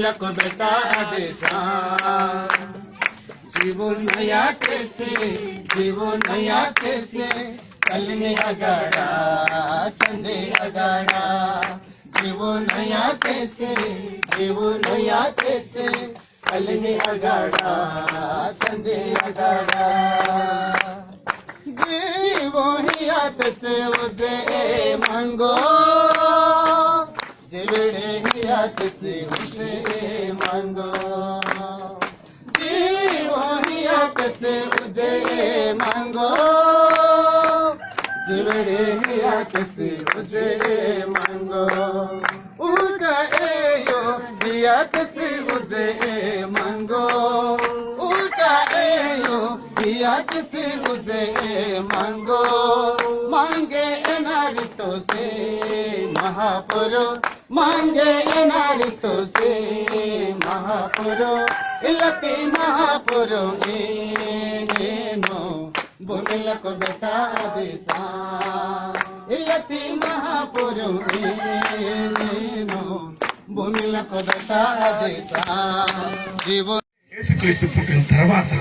भूमिला को बेटा आदेशा जीवो नया कैसे कल में अगाड़ा संजय अगाड़ा जीवो नया कैसे कल में अगाड़ा संजय अगाड़ा जीवो हियात से उसे मांगो जिवड़े हियात से उसे मांगो जीवो हियात से उसे मांगो जिवड़े हियात से उसे मांगो उनका एयो हियात से उसे मांगो उनका एयो हियात से उसे मांगो मांगे नारिस्तो से महापुरो मांगे नारिस्तो से महापुरो इलती महापुरो नो बोलला को बेटा देसा इलती महापुरो नो बोलला को बेटा देसा जीवन యేసుక్రీస్తు పుట్టిన తర్వాత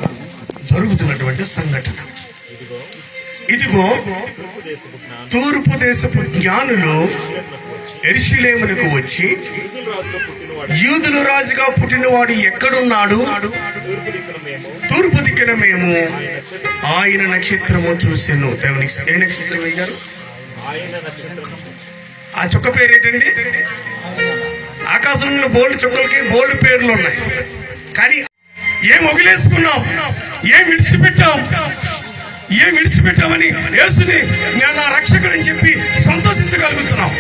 జరుగుతున్నటువంటి సంఘటన ఇదిగో తూర్పు దేశపు జ్ఞానులు యెరూషలేమునకు వచ్చి యూదుల రాజుగా పుట్టినవాడు ఎక్కడున్నాడు, తూర్పు దిక్కున మేము ఆయన నక్షత్రము చూసాను. దేవునికి ఏ నక్షత్రం అయ్యారు? ఆ చుక్క పేరు ఏంటండి? ఆకాశంలో బోల్డ్ చుక్కలకి బోల్డ్ పేర్లు ఉన్నాయి. కానీ ఏం వదిలేసుకున్నాం, ఏం విడిచిపెట్టామని యేసుని నేను నా రక్షకుడని చెప్పి సంతోషించగలుగుతున్నాం.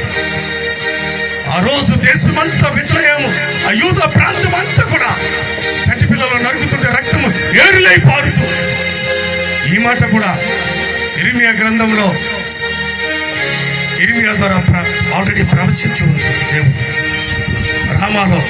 ఆ రోజు దేశమంతా విద్రయము, ఆ యూద ప్రాంతం అంతా కూడా చంటి పిల్లలు నరుగుతుంటే రక్తము ఏరులై పారుతూ, ఈ మాట కూడా ఇర్మియా గ్రంథంలో ఇర్మియా ద్వారా ఆల్రెడీ ప్రవచించి ఉంది. దేవుడు రామాలో